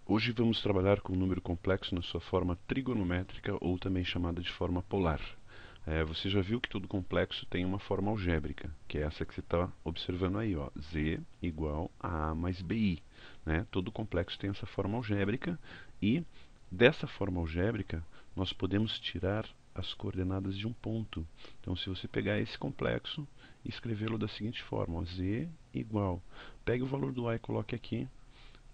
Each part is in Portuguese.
Hoje vamos trabalhar com um número complexo na sua forma trigonométrica ou também chamada de forma polar. Você já viu que todo complexo tem uma forma algébrica, que é essa que você está observando aí, ó, z igual a A mais BI. Né? Todo complexo tem essa forma algébrica e dessa forma algébrica nós podemos tirar as coordenadas de um ponto. Então, se você pegar esse complexo e escrevê-lo da seguinte forma, ó, z igual, pegue o valor do A e coloque aqui,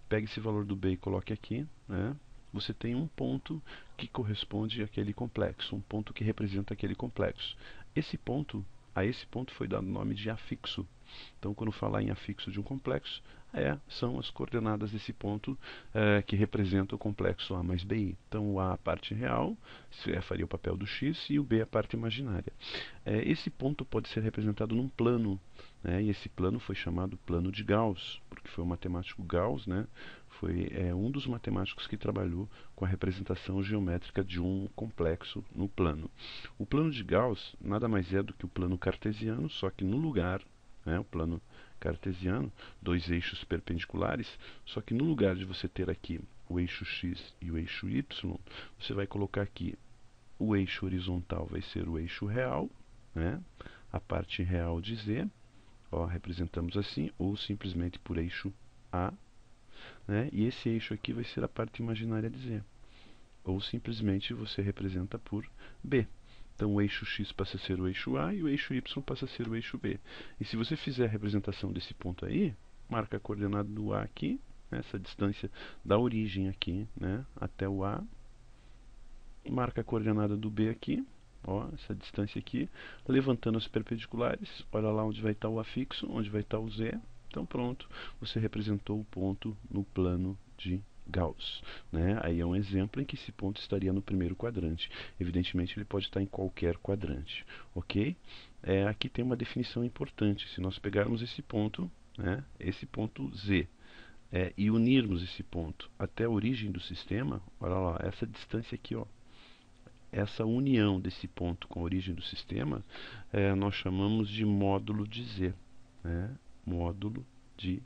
pegue esse valor do B e coloque aqui, né? Você tem um ponto que corresponde àquele complexo, um ponto que representa aquele complexo. A esse ponto foi dado o nome de afixo. Então, quando falar em afixo de um complexo, são as coordenadas desse ponto que representa o complexo A mais BI. Então, o A, a parte real, faria o papel do X, e o B, a parte imaginária. Esse ponto pode ser representado num plano, né? E esse plano foi chamado plano de Gauss, porque foi o matemático Gauss, né? Foi um dos matemáticos que trabalhou com a representação geométrica de um complexo no plano. O plano de Gauss nada mais é do que o plano cartesiano, só que no lugar, né, o plano cartesiano, dois eixos perpendiculares, só que no lugar de você ter aqui o eixo x e o eixo y, você vai colocar aqui o eixo horizontal vai ser o eixo real, né, a parte real de z, ó, representamos assim, ou simplesmente por eixo A, né? E esse eixo aqui vai ser a parte imaginária de z, ou simplesmente você representa por B. Então o eixo x passa a ser o eixo A e o eixo y passa a ser o eixo B. E se você fizer a representação desse ponto aí, marca a coordenada do A aqui, né, essa distância da origem aqui, né, até o A, marca a coordenada do B aqui, ó, essa distância aqui, levantando as perpendiculares, olha lá onde vai estar o afixo, onde vai estar o Z. Então pronto, você representou o ponto no plano de Gauss. Né? Aí é um exemplo em que esse ponto estaria no primeiro quadrante. Evidentemente ele pode estar em qualquer quadrante. Ok? Aqui tem uma definição importante. Se nós pegarmos esse ponto, né, esse ponto Z, e unirmos esse ponto até a origem do sistema, olha lá, essa distância aqui, ó, essa união desse ponto com a origem do sistema, nós chamamos de módulo de Z. Né? Módulo de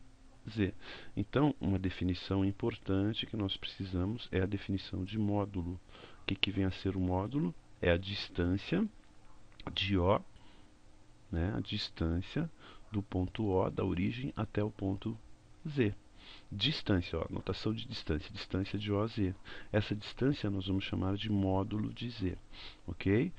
Z. Então, uma definição importante que nós precisamos é a definição de módulo. O que vem a ser o módulo? É a distância de O, né? A distância do ponto O, da origem, até o ponto Z. Distância, ó, notação de distância, distância de O a Z. Essa distância nós vamos chamar de módulo de Z, ok?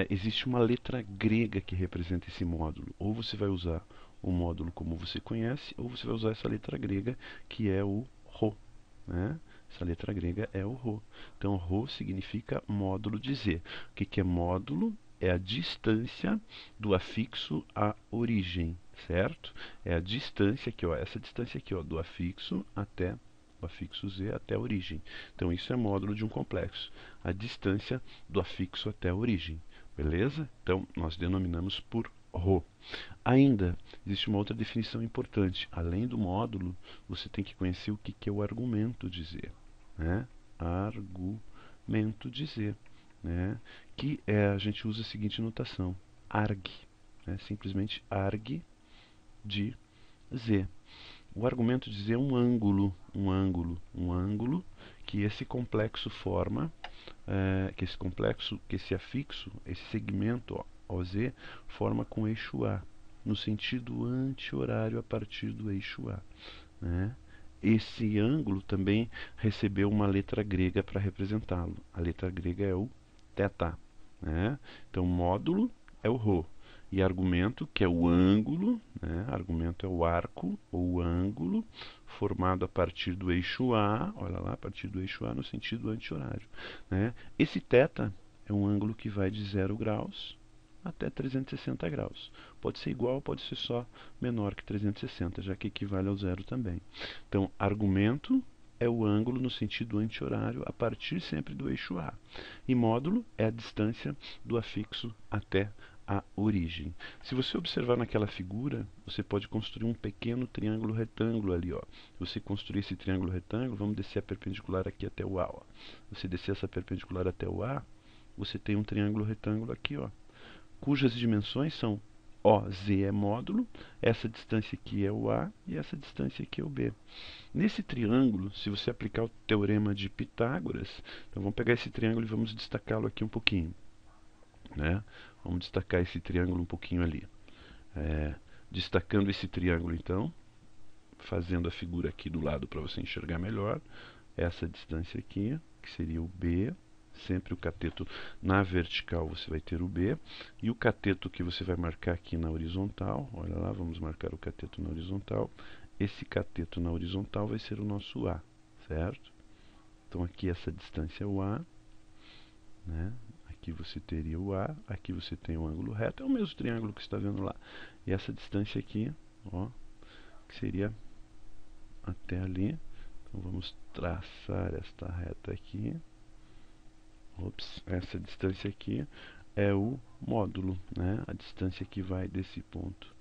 Existe uma letra grega que representa esse módulo. Ou você vai usar o módulo como você conhece, ou você vai usar essa letra grega que é o Rho, né? Essa letra grega é o Rho. Então, Rho significa módulo de Z. O que é módulo? É a distância do afixo à origem, certo? É a distância aqui, ó, essa distância aqui, ó, do afixo até o afixo Z até a origem. Então isso é módulo de um complexo, a distância do afixo até a origem, beleza? Então nós denominamos por Rho. Ainda existe uma outra definição importante. Além do módulo, você tem que conhecer o que é o argumento de Z, né? Argumento de Z, né? Que a gente usa a seguinte notação: arg, né? Simplesmente arg de Z. O argumento de Z é um ângulo que esse complexo forma, que esse afixo, esse segmento, ó, OZ, forma com o eixo A, no sentido anti-horário a partir do eixo A. Né? Esse ângulo também recebeu uma letra grega para representá-lo. A letra grega é o θ. Né? Então, módulo é o Rho. E argumento, que é o ângulo, né? Argumento é o arco ou o ângulo formado a partir do eixo A, olha lá, a partir do eixo A no sentido anti-horário. Né? Esse θ é um ângulo que vai de 0 graus até 360 graus. Pode ser igual, pode ser só menor que 360, já que equivale ao zero também. Então, argumento é o ângulo no sentido anti-horário a partir sempre do eixo A. E módulo é a distância do afixo até a origem. Se você observar naquela figura, você pode construir um pequeno triângulo retângulo ali, ó. Se você construir esse triângulo retângulo, vamos descer a perpendicular aqui até o A, ó. Você descer essa perpendicular até o A, você tem um triângulo retângulo aqui, ó, cujas dimensões são OZ é módulo, essa distância aqui é o A e essa distância aqui é o B. Nesse triângulo, se você aplicar o teorema de Pitágoras, então vamos pegar esse triângulo e vamos destacá-lo aqui um pouquinho, né? Vamos destacar esse triângulo um pouquinho ali. Destacando esse triângulo, então, fazendo a figura aqui do lado para você enxergar melhor, essa distância aqui, que seria o B, sempre o cateto na vertical você vai ter o B, e o cateto que você vai marcar aqui na horizontal, olha lá, vamos marcar o cateto na horizontal, esse cateto na horizontal vai ser o nosso A, certo? Então aqui essa distância é o A, né? Aqui você teria o A, aqui você tem o ângulo reto, é o mesmo triângulo que você está vendo lá. E essa distância aqui, ó, que seria até ali. Então vamos traçar esta reta aqui. Ops, essa distância aqui é o módulo, né? A distância que vai desse ponto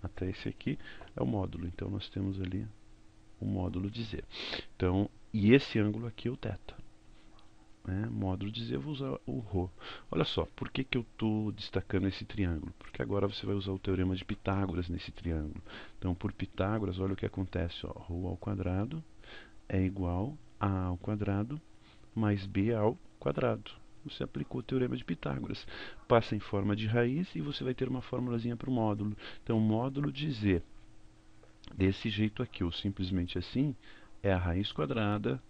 até esse aqui é o módulo. Então nós temos ali o módulo de Z. Então, e esse ângulo aqui é o θ. Módulo de Z, eu vou usar o ρ. Olha só, por que eu estou destacando esse triângulo? Porque agora você vai usar o teorema de Pitágoras nesse triângulo. Então, por Pitágoras, olha o que acontece. Ó, ρ ao quadrado é igual a ao quadrado mais b ao quadrado. Você aplicou o teorema de Pitágoras. Passa em forma de raiz e você vai ter uma formulazinha para o módulo. Então, módulo de Z, desse jeito aqui, ou simplesmente assim, é a raiz quadrada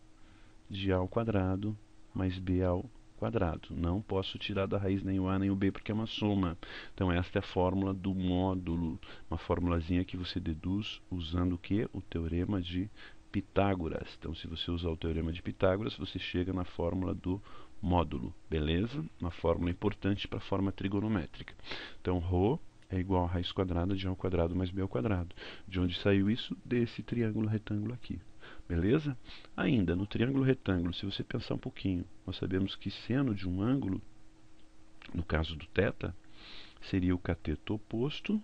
de a ao quadrado mais b ao quadrado. Não posso tirar da raiz nem o a nem o b porque é uma soma. Então esta é a fórmula do módulo, uma formulazinha que você deduz usando o que? O teorema de Pitágoras. Então se você usar o teorema de Pitágoras, você chega na fórmula do módulo, beleza? Uma fórmula importante para a forma trigonométrica. Então ρ é igual a raiz quadrada de a ao quadrado mais b ao quadrado. De onde saiu isso? Desse triângulo retângulo aqui. Beleza? Ainda, no triângulo retângulo, se você pensar um pouquinho, nós sabemos que seno de um ângulo, no caso do θ, seria o cateto oposto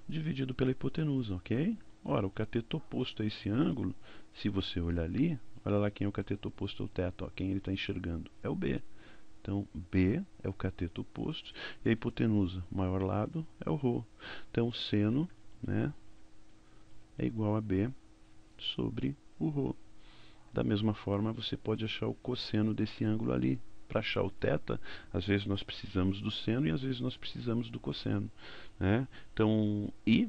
dividido pela hipotenusa, ok? Ora, o cateto oposto a esse ângulo, se você olhar ali, olha lá quem é o cateto oposto ao θ, ó, quem ele está enxergando, é o B. Então, B é o cateto oposto e a hipotenusa, o maior lado, é o ρ. Então, seno, né, é igual a B sobre o ρ. Da mesma forma, você pode achar o cosseno desse ângulo ali. Para achar o θ, às vezes nós precisamos do seno e às vezes nós precisamos do cosseno, né? Então, e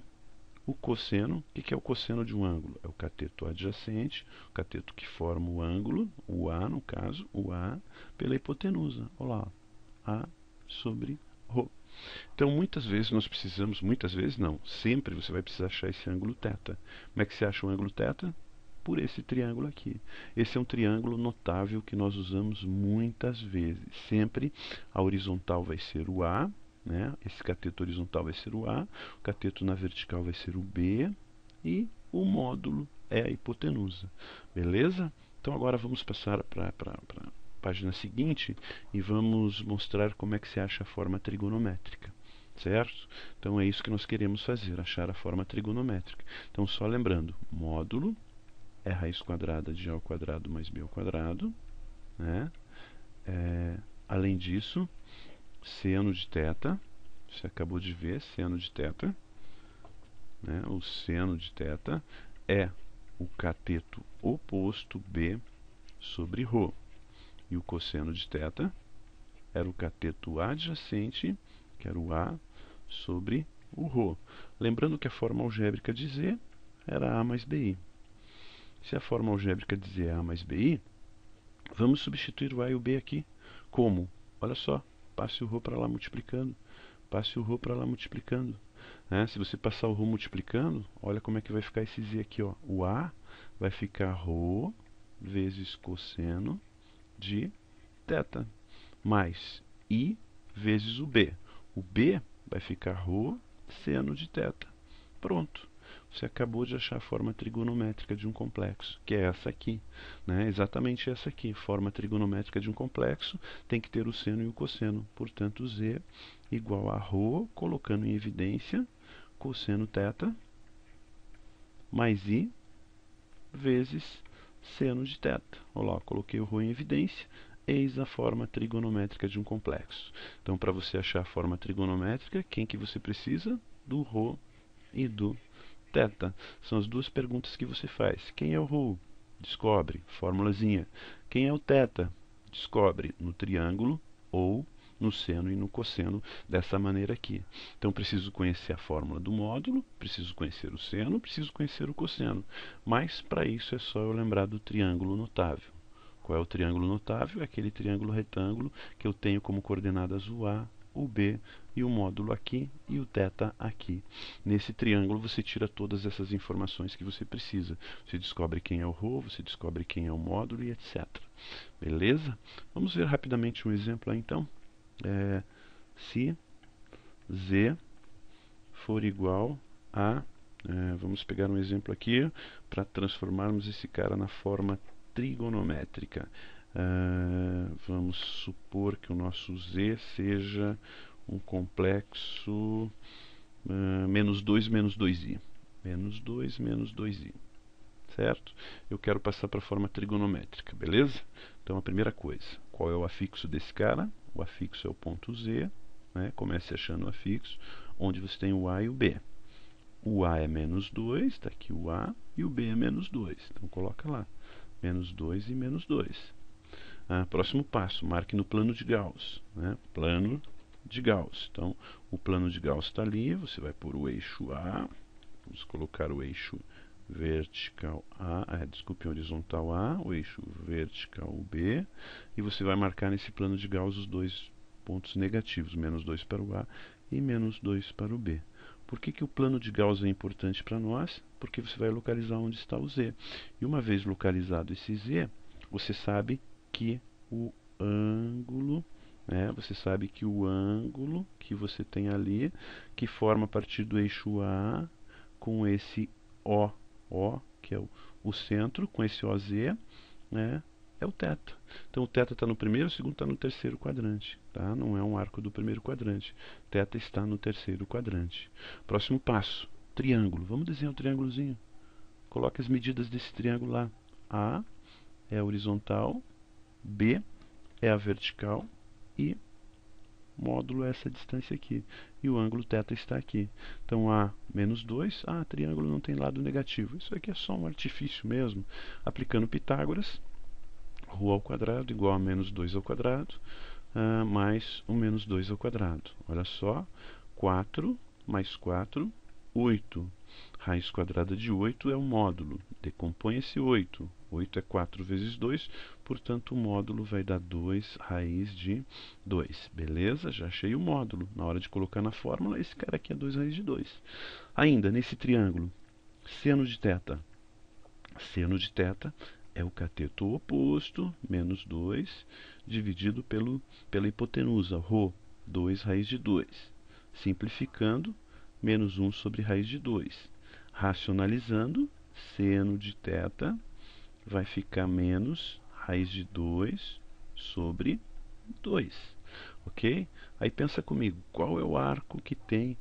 o cosseno, o que é o cosseno de um ângulo? É o cateto adjacente, o cateto que forma o ângulo, o A no caso, o A pela hipotenusa. Olha lá, A sobre ρ. Então, muitas vezes nós precisamos, muitas vezes não, sempre você vai precisar achar esse ângulo θ. Como é que você acha o ângulo θ? Por esse triângulo aqui. Esse é um triângulo notável que nós usamos muitas vezes. Sempre a horizontal vai ser o A, né? Esse cateto horizontal vai ser o A, o cateto na vertical vai ser o B e o módulo é a hipotenusa. Beleza? Então agora vamos passar para a página seguinte e vamos mostrar como é que se acha a forma trigonométrica. Certo? Então é isso que nós queremos fazer, achar a forma trigonométrica. Então só lembrando, módulo é raiz quadrada de a ao quadrado mais b ao quadrado, né? Além disso, seno de θ, você acabou de ver, seno de θ, né? O seno de θ é o cateto oposto B sobre ρ. E o cosseno de θ era o cateto adjacente, que era o A, sobre o ρ. Lembrando que a forma algébrica de Z era A mais BI. Se a forma algébrica de Z é A mais BI, vamos substituir o A e o B aqui. Como? Olha só, passe o ρ para lá multiplicando. Passe o ρ para lá multiplicando. Se você passar o ρ multiplicando, olha como é que vai ficar esse Z aqui. Ó. O A vai ficar ρ vezes cosseno de θ, mais I vezes o B. O B vai ficar ρ seno de θ. Pronto. Você acabou de achar a forma trigonométrica de um complexo, que é essa aqui, né? Exatamente essa aqui. Forma trigonométrica de um complexo tem que ter o seno e o cosseno. Portanto, Z igual a ρ, colocando em evidência cosseno θ, mais I vezes seno de θ. Olha lá, coloquei o ρ em evidência. eis a forma trigonométrica de um complexo. Então, para você achar a forma trigonométrica, quem que você precisa? Do ρ e do θ. São as duas perguntas que você faz. Quem é o ρ? Descobre, formulazinha. Quem é o θ? Descobre no triângulo ou no seno e no cosseno, dessa maneira aqui. Então, preciso conhecer a fórmula do módulo, preciso conhecer o seno, preciso conhecer o cosseno. Mas, para isso, é só eu lembrar do triângulo notável. Qual é o triângulo notável? É aquele triângulo retângulo que eu tenho como coordenadas o A, o B e o módulo aqui e o θ aqui. Nesse triângulo você tira todas essas informações que você precisa. Você descobre quem é o ρ, você descobre quem é o módulo e etc. Beleza? Vamos ver rapidamente um exemplo aí, então. Se Z for igual a... vamos pegar um exemplo aqui para transformarmos esse cara na forma trigonométrica. Vamos supor que o nosso Z seja um complexo menos 2 menos 2i. Menos 2 menos 2i. Certo? Eu quero passar para a forma trigonométrica, beleza? Então, a primeira coisa, qual é o afixo desse cara? O afixo é o ponto Z, né? Comece achando o afixo, onde você tem o A e o B. O A é menos 2, está aqui o A, e o B é menos 2. Então, coloca lá, menos 2 e menos 2. Próximo passo, marque no plano de Gauss, né? Plano de Gauss. Então, o plano de Gauss está ali, você vai pôr o eixo A, vamos colocar o eixo vertical A, desculpe, horizontal A, o eixo vertical B, e você vai marcar nesse plano de Gauss os dois pontos negativos, menos 2 para o A e menos 2 para o B. Por que o plano de Gauss é importante para nós? Porque você vai localizar onde está o Z. E uma vez localizado esse Z, você sabe que o ângulo, você sabe que o ângulo que você tem ali, que forma a partir do eixo A com esse O, que é o centro, com esse OZ, é o θ. Então, o θ está no primeiro, o segundo está no terceiro quadrante. Tá? Não é um arco do primeiro quadrante. θ está no terceiro quadrante. Próximo passo, triângulo. Vamos desenhar um triângulozinho. Coloque as medidas desse triângulo lá. A é a horizontal, B é a vertical e módulo é essa distância aqui. E o ângulo θ está aqui. Então, A menos 2, triângulo não tem lado negativo. Isso aqui é só um artifício mesmo. Aplicando Pitágoras, ρ ao quadrado igual a menos 2 ao quadrado, mais o menos 2 ao quadrado. Olha só, 4 mais 4, 8. Raiz quadrada de 8 é o módulo. Decompõe esse 8. 8 é 4 vezes 2, portanto o módulo vai dar 2 raiz de 2. Beleza? Já achei o módulo. Na hora de colocar na fórmula, esse cara aqui é 2 raiz de 2. Ainda, nesse triângulo, seno de θ. Seno de θ é o cateto oposto, menos 2, dividido pela hipotenusa, ρ, 2 raiz de 2. Simplificando, menos 1 sobre raiz de 2. Racionalizando, seno de θ vai ficar menos raiz de 2 sobre 2. Ok? Aí pensa comigo, qual é o arco que tem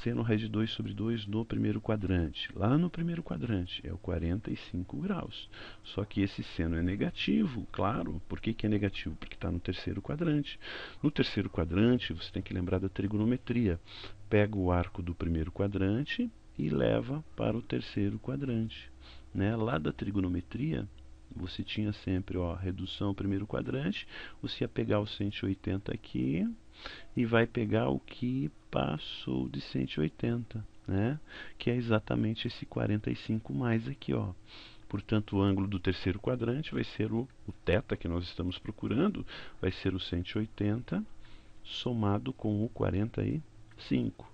seno raiz de 2 sobre 2 no primeiro quadrante? Lá no primeiro quadrante é o 45 graus. Só que esse seno é negativo, claro. Por que é negativo? Porque está no terceiro quadrante. No terceiro quadrante, você tem que lembrar da trigonometria. Pega o arco do primeiro quadrante e leva para o terceiro quadrante. Lá da trigonometria, você tinha sempre redução ao primeiro quadrante, você ia pegar o 180 aqui e vai pegar o que passou de 180, que é exatamente esse 45 mais aqui. Portanto, o ângulo do terceiro quadrante vai ser o θ que nós estamos procurando, vai ser o 180 somado com o 45.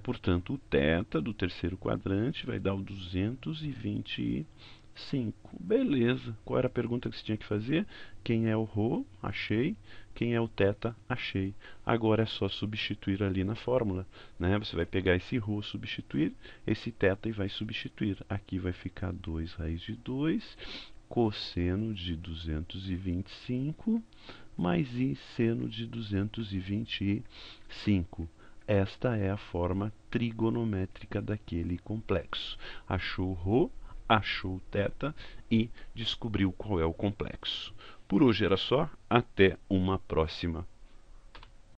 Portanto, o θ do terceiro quadrante vai dar o 225. Beleza. Qual era a pergunta que você tinha que fazer? Quem é o ρ? Achei. Quem é o θ? Achei. Agora é só substituir ali na fórmula. Você vai pegar esse ρ, substituir, esse θ e vai substituir. Aqui vai ficar 2 raiz de 2, cosseno de 225, mais i seno de 225. Esta é a forma trigonométrica daquele complexo. Achou ρ, achou θ e descobriu qual é o complexo. Por hoje era só, até uma próxima.